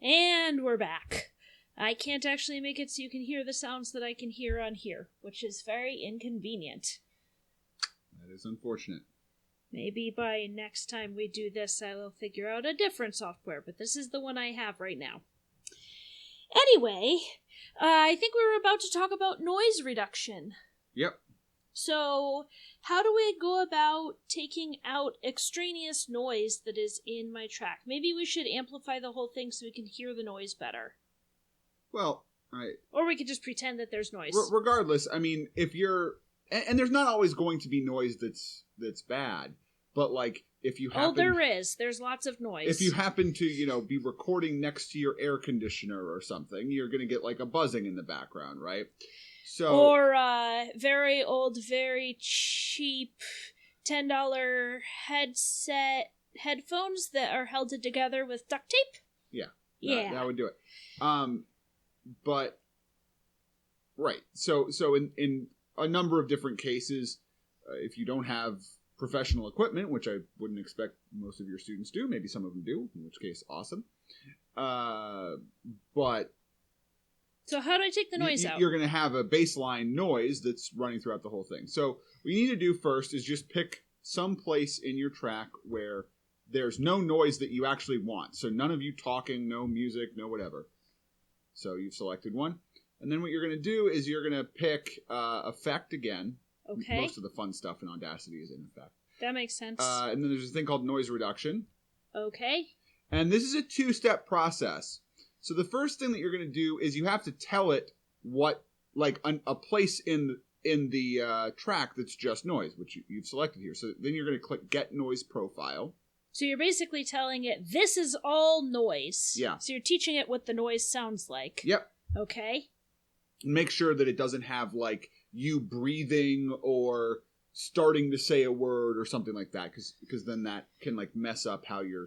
And we're back. I can't actually make it so you can hear the sounds that I can hear on here, which is very inconvenient. That is unfortunate. Maybe by next time we do this, I will figure out a different software, but this is the one I have right now. Anyway, I think we were about to talk about noise reduction. Yep. So, how do we go about taking out extraneous noise that is in my track? Maybe we should amplify the whole thing so we can hear the noise better. Well, or we could just pretend that there's noise. Regardless, I mean, if you're... And there's not always going to be noise that's bad, but, like, if you happen... Oh, there is. There's lots of noise. If you happen to, be recording next to your air conditioner or something, you're going to get, like, a buzzing in the background, right? So, or very old, very cheap $10 headphones that are held together with duct tape? Yeah. That would do it. But, right. So in a number of different cases, if you don't have professional equipment, which I wouldn't expect most of your students do, maybe some of them do, in which case, awesome. But... So how do I take the noise out? You're going to have a baseline noise that's running throughout the whole thing. So what you need to do first is just pick some place in your track where there's no noise that you actually want. So none of you talking, no music, no whatever. So you've selected one. And then what you're going to do is you're going to pick effect again. Okay. Most of the fun stuff in Audacity is in effect. That makes sense. And then there's a thing called noise reduction. Okay. And this is a 2-step process. So the first thing that you're going to do is you have to tell it what, like, a place in the track that's just noise, which you've selected here. So then you're going to click Get Noise Profile. So you're basically telling it, this is all noise. Yeah. So you're teaching it what the noise sounds like. Yep. Okay. Make sure that it doesn't have, like, you breathing or starting to say a word or something like that, because then that can, like, mess up how your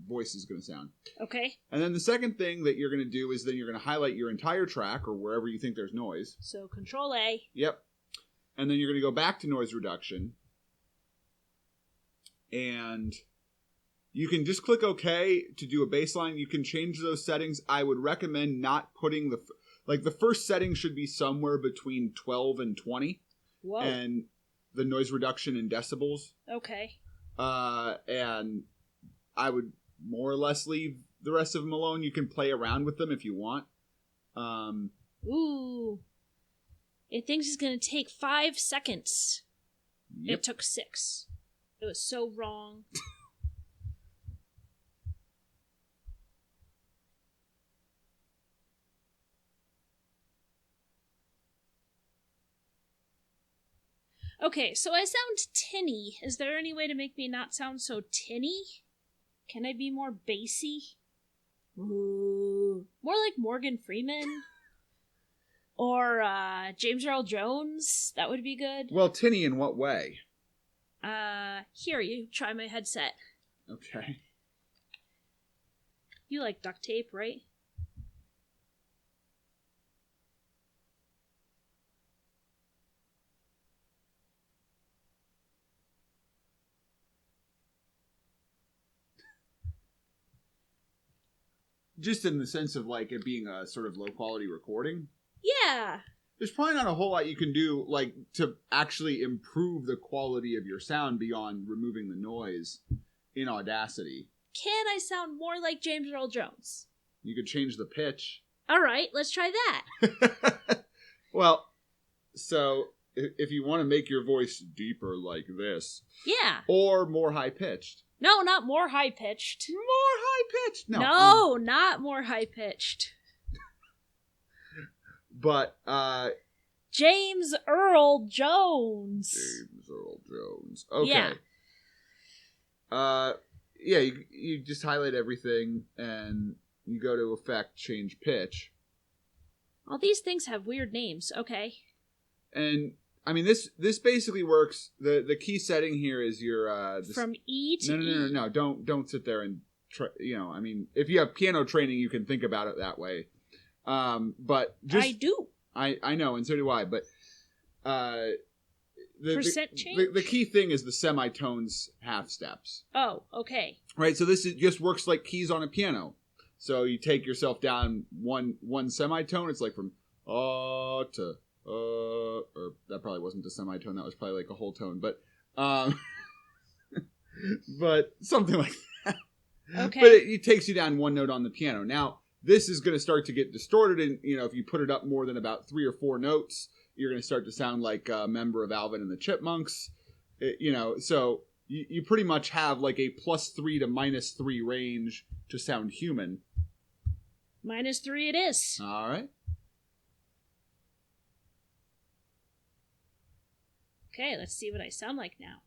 voice is going to sound. Okay. And then the second thing that you're going to do is then you're going to highlight your entire track or wherever you think there's noise. So Control A. Yep. And then you're going to go back to noise reduction. And you can just click OK to do a baseline. You can change those settings. I would recommend not putting the first setting should be somewhere between 12 and 20. Whoa. And the noise reduction in decibels. Okay. And I would more or less leave the rest of them alone. You can play around with them if you want. Ooh. It thinks it's going to take 5 seconds. Yep. It took 6. It was so wrong. Okay, so I sound tinny. Is there any way to make me not sound so tinny? Can I be more bassy? Ooh. More like Morgan Freeman? Or James Earl Jones? That would be good. Well, tinny in what way? Here, you try my headset. Okay. You like duct tape, right? Just in the sense of, like, it being a sort of low-quality recording? Yeah. There's probably not a whole lot you can do, like, to actually improve the quality of your sound beyond removing the noise in Audacity. Can I sound more like James Earl Jones? You could change the pitch. All right, let's try that. Well, so if you want to make your voice deeper like this. Yeah. Or more high-pitched. No, not more high-pitched. More high-pitched? No, not more high-pitched. But, James Earl Jones. James Earl Jones. Okay. Yeah. Yeah, you just highlight everything, and you go to Effect, Change Pitch. All these things have weird names. Okay. And, I mean, this basically works. The key setting here is your... From E to E? No. Don't sit there and... I mean, if you have piano training, you can think about it that way. But just... I do. I know, and so do I, but... Percent change? The key thing is the semitones half steps. Oh, okay. Right, so this just works like keys on a piano. So you take yourself down one semitone. It's like from to or that probably wasn't a semitone. That was probably like a whole tone. But but something like that. Okay. But it takes you down one note on the piano. Now this is going to start to get distorted, and if you put it up more than about 3 or 4 notes, you're going to start to sound like a member of Alvin and the Chipmunks. So you pretty much have like a +3 to -3 range to sound human. -3 it is. All right. Okay, let's see what I sound like now.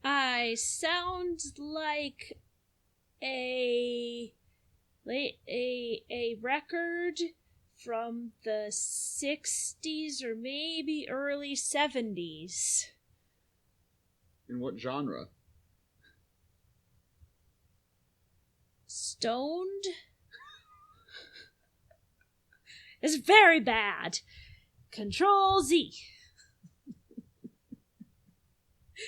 I sound like a record from the 60s or maybe early 70s. In what genre? Stoned? It's very bad. Control Z.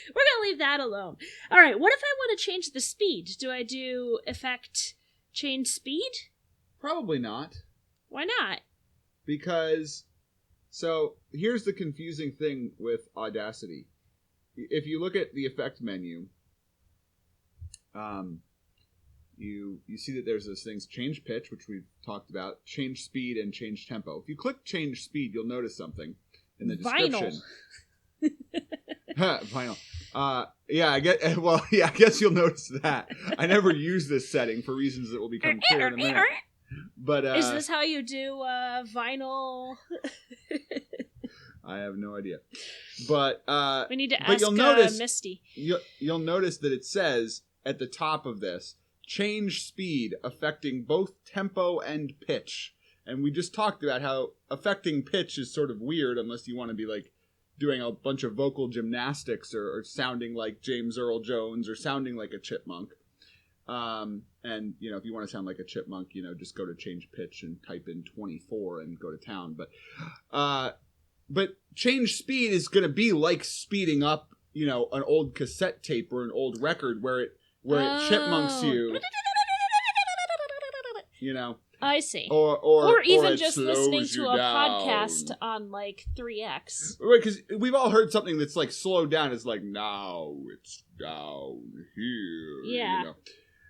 We're going to leave that alone. All right, what if I want to change the speed? Do I do effect change speed? Probably not. Why not? Because, so here's the confusing thing with Audacity. If you look at the effect menu, you see that there's those things, change pitch, which we've talked about, change speed, and change tempo. If you click change speed, you'll notice something in the description. Vinyl. I guess you'll notice that. I never use this setting for reasons that will become clear in a minute. But is this how you do vinyl? I have no idea. But we need to ask Misty. You'll notice that it says at the top of this, change speed affecting both tempo and pitch. And we just talked about how affecting pitch is sort of weird unless you want to be like doing a bunch of vocal gymnastics or sounding like James Earl Jones or sounding like a chipmunk. And if you want to sound like a chipmunk, just go to change pitch and type in 24 and go to town. But change speed is going to be like speeding up, an old cassette tape or an old record where it chipmunks you. I see. Or even just listening to a down. Podcast on like 3x. Right, because we've all heard something that's like slowed down. It's like, now it's down here. Yeah.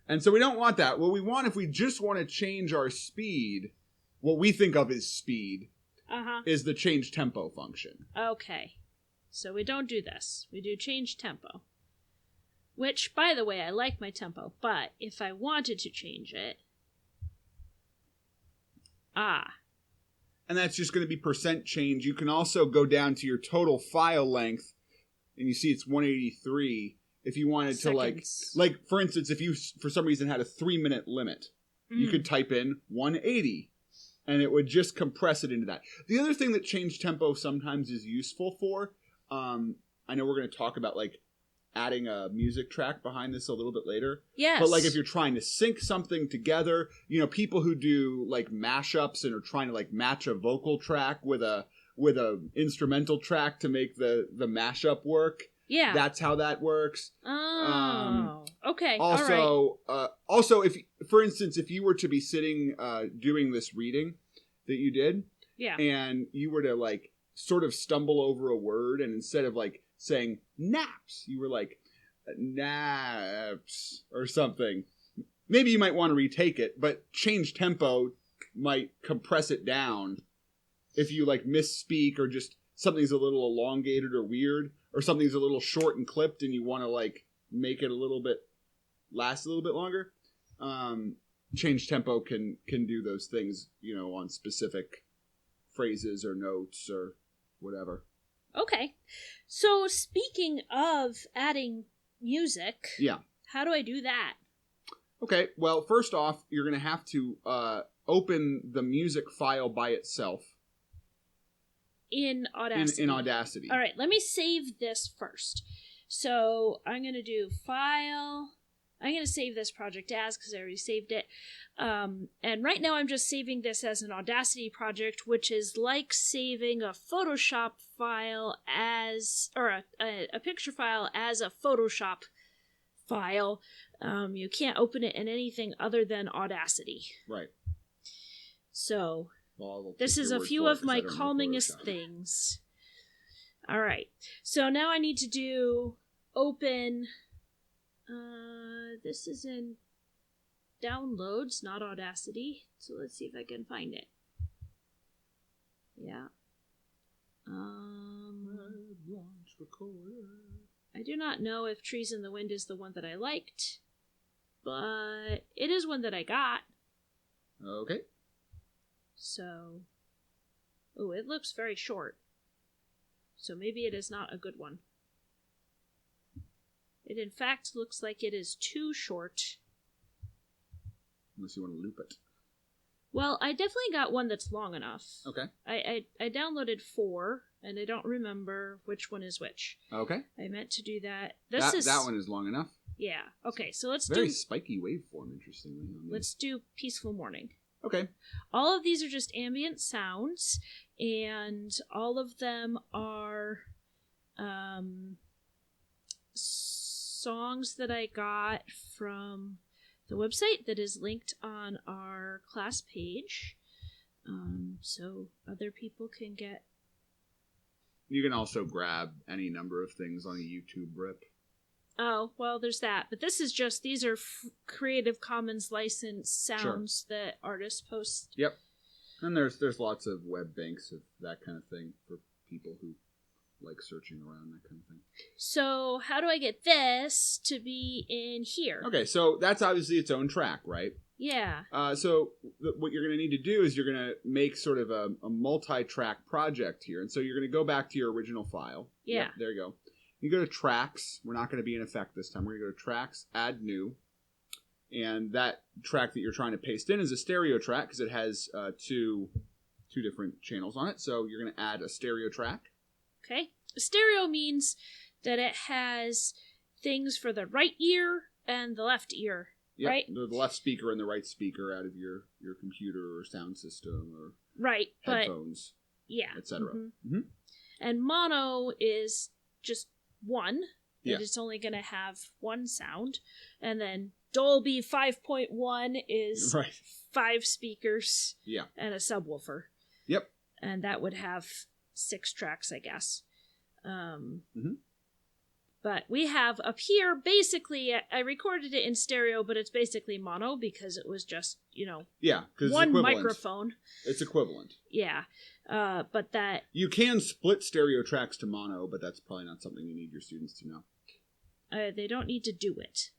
And so we don't want that. What we want, if we just want to change our speed, what we think of as speed, is the change tempo function. Okay. So we don't do this. We do change tempo. Which, by the way, I like my tempo, but if I wanted to change it... And that's just going to be % change. You can also go down to your total file length, and you see it's 183. If you wanted Seconds. to like for instance, if you for some reason had a 3-minute limit, you could type in 180, and it would just compress it into that. The other thing that change tempo sometimes is useful for, I know we're going to talk about like adding a music track behind this a little bit later. Yes. But like if you're trying to sync something together, people who do like mashups and are trying to like match a vocal track with a instrumental track to make the mashup work. Yeah. That's how that works. Oh. Okay. Also, all right. Also, if for instance, if you were to be sitting doing this reading that you did, and you were to like sort of stumble over a word, and instead of like saying naps, you were like naps or something, maybe you might want to retake it, but change tempo might compress it down if you like misspeak, or just something's a little elongated or weird, or something's a little short and clipped and you want to like make it last a little bit longer. Change tempo can do those things, on specific phrases or notes or whatever. Okay. So speaking of adding music, how do I do that? Okay, well, first off, you're going to have to open the music file by itself. In Audacity. In Audacity. All right, let me save this first. So I'm going to do File, I'm going to save this project as, because I already saved it. And right now I'm just saving this as an Audacity project, which is like saving a Photoshop file as, or a picture file as a Photoshop file. You can't open it in anything other than Audacity. Right. So, well, this is a few of my calmingest things. Alright, so now I need to do open, this is in downloads, not Audacity, so let's see if I can find it. Yeah. I do not know if Trees in the Wind is the one that I liked, but it is one that I got. Okay. So, oh, it looks very short. So maybe it is not a good one. It in fact looks like it is too short. Unless you want to loop it. Well, I definitely got one that's long enough. Okay. I downloaded 4, and I don't remember which one is which. Okay. I meant to do that. That one is long enough. Yeah. Okay, so let's Very spiky waveform, interestingly. Let's do Peaceful Morning. Okay. All of these are just ambient sounds, and all of them are songs that I got from the website that is linked on our class page, so other people can get. You can also grab any number of things on a YouTube rip. Oh, well, there's that. But this is just, these are Creative Commons licensed sounds that artists post. Yep. And there's lots of web banks of that kind of thing for people who like searching around, that kind of thing. So how do I get this to be in here? Okay, so that's obviously its own track, right? Yeah. So what you're going to need to do is you're going to make sort of a multi-track project here. And so you're going to go back to your original file. Yeah. Yep, there you go. You go to Tracks. We're not going to be in effect this time. We're going to go to Tracks, Add New. And that track that you're trying to paste in is a stereo track because it has two different channels on it. So you're going to add a stereo track. Okay. Stereo means that it has things for the right ear and the left ear, yep, right? The left speaker and the right speaker out of your computer or sound system or headphones, yeah, etc. Mm-hmm. And mono is just one. Yeah. It's only going to have one sound. And then Dolby 5.1 is 5 speakers and a subwoofer. Yep. And that would have 6 tracks, I guess. But we have up here, basically, I recorded it in stereo, but it's basically mono because it was just, one microphone. It's equivalent. Yeah. But that... You can split stereo tracks to mono, but that's probably not something you need your students to know. They don't need to do it.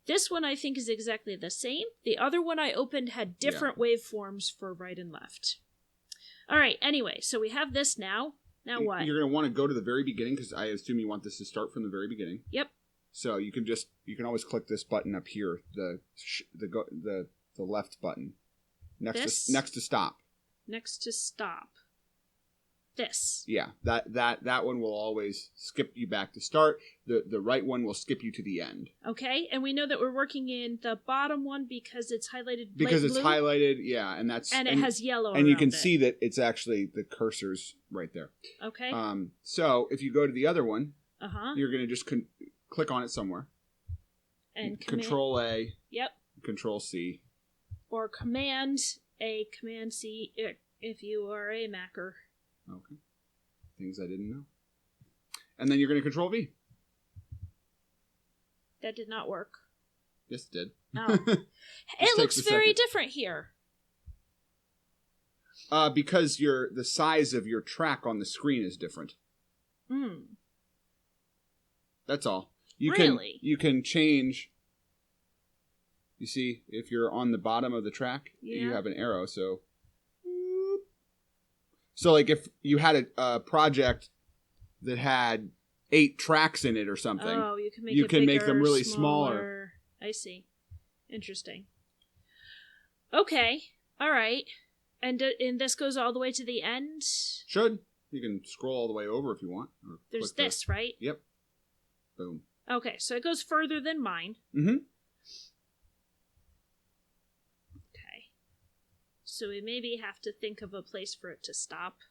This one I think is exactly the same. The other one I opened had different waveforms for right and left. All right, anyway, so we have this now. Now what? You're going to want to go to the very beginning because I assume you want this to start from the very beginning. Yep. So you can always click this button up here, the left button next to stop. Next to stop. This. Yeah, that one will always skip you back to start. The right one will skip you to the end. Okay, and we know that we're working in the bottom one because it's highlighted. Because it's blue, highlighted, yeah, and it has yellow. And you can see that it's actually the cursor's right there. Okay. So if you go to the other one, you're going to just click on it somewhere. And Control A. Yep. Control C. Or Command A, Command C if you are a Macer. Okay. Things I didn't know. And then you're going to Control V. That did not work. Yes, it did. Oh. It looks very different here. Because the size of your track on the screen is different. That's all. You can change. You see, if you're on the bottom of the track, you have an arrow, so... So, like, if you had a project that had 8 tracks in it or something, you can make them really smaller. I see. Interesting. Okay. All right. And this goes all the way to the end? Should. You can scroll all the way over if you want. There's this, right? Yep. Boom. Okay, so it goes further than mine. Mm-hmm. So we maybe have to think of a place for it to stop.